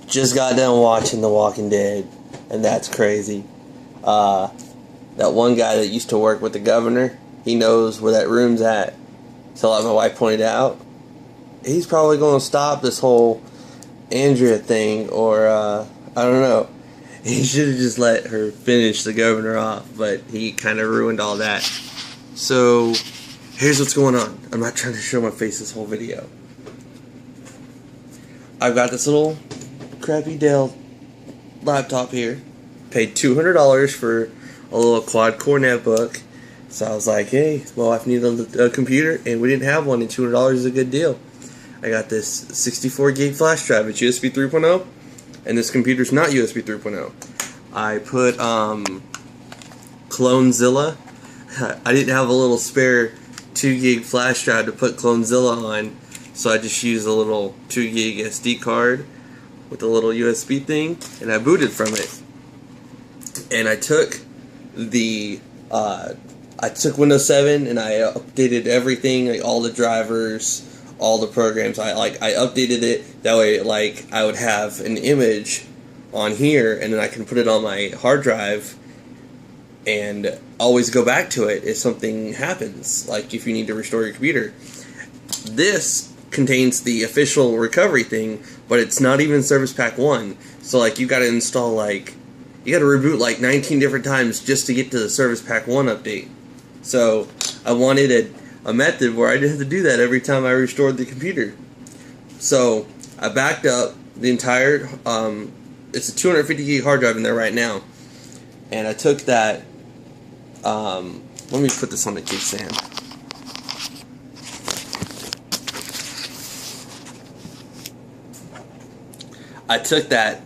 Just got done watching The Walking Dead, and that's crazy. That one guy that used to work with the governor, he knows where that room's at. So like my wife pointed out, he's probably going to stop this whole Andrea thing, or I don't know. He should have just let her finish the governor off, but he kind of ruined all that. So here's what's going on. I'm not trying to show my face this whole video. I've got this little crappy Dell laptop here. Paid $200 for a little quad-core netbook. So I was like, hey, my wife needed a computer, and we didn't have one, and $200 is a good deal. I got this 64 gig flash drive. It's USB 3.0, and this computer's not USB 3.0. I put CloneZilla. I didn't have a little spare 2 gig flash drive to put CloneZilla on, so I just used a little 2 gig SD card with a little USB thing, and I booted from it. And I took the Windows 7 and I updated everything, like all the drivers, all the programs. I updated it that way, like I would have an image on here, and then I can put it on my hard drive and always go back to it if something happens, like if you need to restore your computer. This contains the official recovery thing, but it's not even Service Pack 1. So like you got to install, like you got to reboot like 19 different times just to get to the Service Pack 1 update. So I wanted a method where I didn't have to do that every time I restored the computer. So I backed up the entire, it's a 250 gig hard drive in there right now. And I took that, let me put this on the kickstand. I took that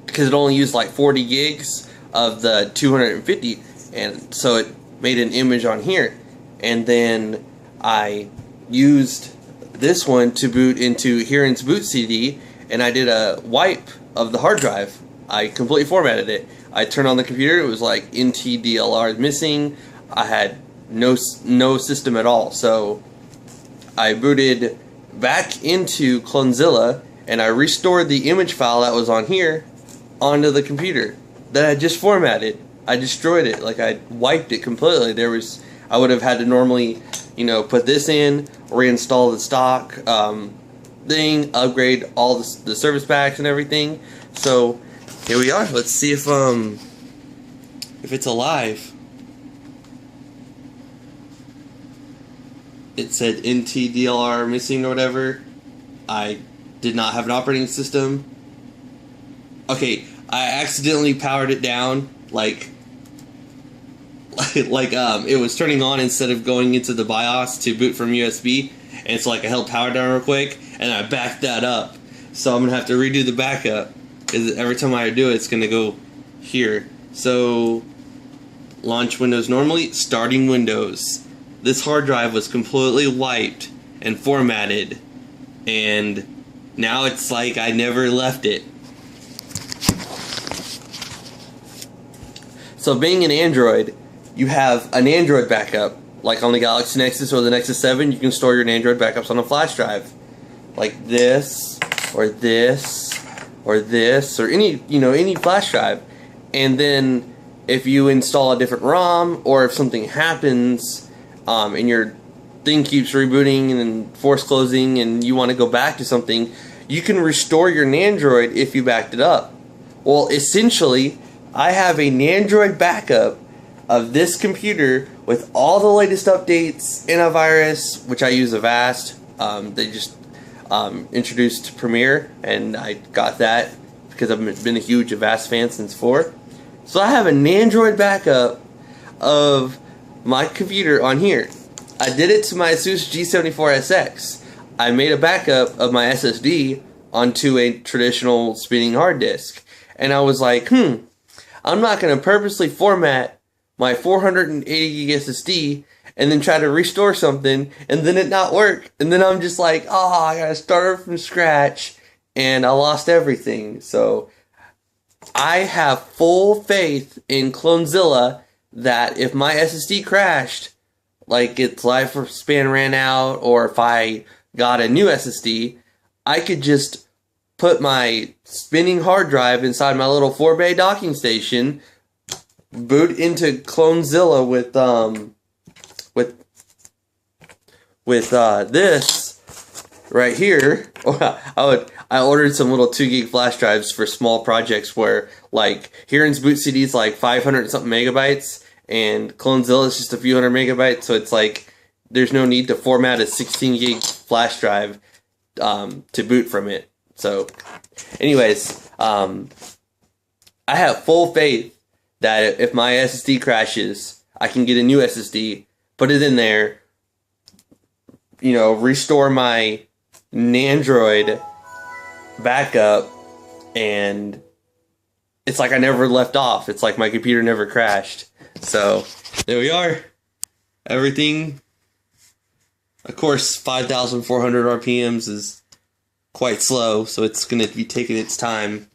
because it only used like 40 gigs of the 250, and so it made an image on here. And then I used this one to boot into Heron's boot CD, and I did a wipe of the hard drive. I completely formatted it. I turned on the computer, it was like NTDLR missing. I had no system at all. So I booted back into CloneZilla, and I restored the image file that was on here onto the computer that I just formatted. I destroyed it, like I wiped it completely. I would have had to normally, put this in, reinstall the stock thing, upgrade all the service packs and everything. So here we are. Let's see if it's alive. It said NTDLR missing or whatever. I did not have an operating system. Okay, I accidentally powered it down, like it was turning on instead of going into the BIOS to boot from USB, and it's like I held power down real quick and I backed that up. So I'm gonna have to redo the backup, because every time I do it, it's gonna go here. So launch Windows normally, starting Windows. This hard drive was completely wiped and formatted, and now it's like I never left it. So being an Android, you have an Android backup. Like on the Galaxy Nexus or the Nexus 7, you can store your Android backups on a flash drive. Like this, or this, or this, or any flash drive. And then if you install a different ROM, or if something happens, and your thing keeps rebooting and force closing and you want to go back to something, you can restore your Nandroid if you backed it up. Well, essentially, I have a Nandroid backup of this computer with all the latest updates, antivirus, which I use Avast. They just introduced Premiere, and I got that because I've been a huge Avast fan since 4. So I have a Nandroid backup of my computer on here. I did it to my Asus G74SX. I made a backup of my SSD onto a traditional spinning hard disk. And I was like, I'm not going to purposely format my 480 gig SSD and then try to restore something and then it not work. And then I'm just like, I got to start from scratch, and I lost everything. So I have full faith in CloneZilla that if my SSD crashed, like its lifespan ran out, or if I got a new SSD, I could just put my spinning hard drive inside my little 4-bay docking station, boot into CloneZilla with this right here. I ordered some little 2 gig flash drives for small projects where, like, Heron's boot CD is like 500 something megabytes, and CloneZilla is just a few hundred megabytes, so it's like there's no need to format a 16 gig flash drive to boot from it. So, anyways, I have full faith that if my SSD crashes, I can get a new SSD, put it in there, you know, restore my nandroid backup, and it's like I never left off. It's like my computer never crashed. So, there we are. Everything, of course, 5,400 RPMs is quite slow, so it's going to be taking its time.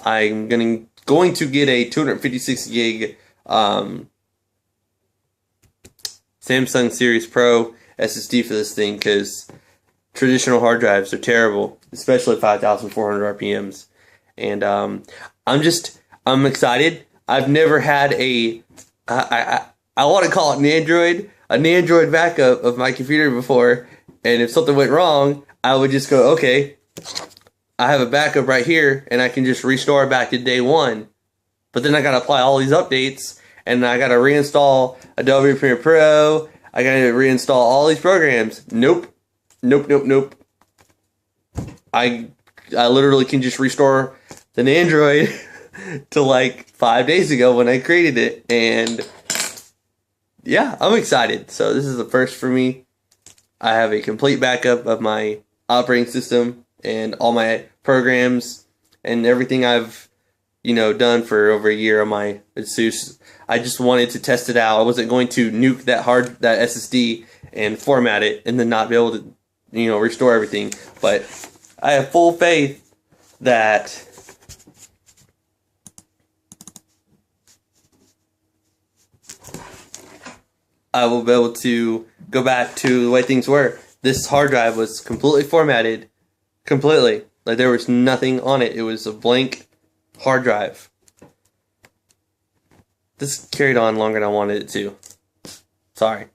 I'm going to get a 256 gig Samsung Series Pro SSD for this thing, because traditional hard drives are terrible, especially 5,400 RPMs. And I'm excited. I've never had I want to call it a nandroid backup of my computer before, and if something went wrong, I would just go, okay, I have a backup right here, and I can just restore it back to day one. But then I got to apply all these updates, and I got to reinstall Adobe Premiere Pro. I got to reinstall all these programs. Nope. I literally can just restore the nandroid to like 5 days ago when I created it, and yeah, I'm excited. So this is the first for me. I have a complete backup of my operating system and all my programs and everything I've, you know, done for over a year on my ASUS. I just wanted to test it out. I wasn't going to nuke that SSD and format it and then not be able to, you know, restore everything. But I have full faith that I will be able to go back to the way things were. This hard drive was completely formatted. Completely. Like, there was nothing on it. It was a blank hard drive. This carried on longer than I wanted it to. Sorry.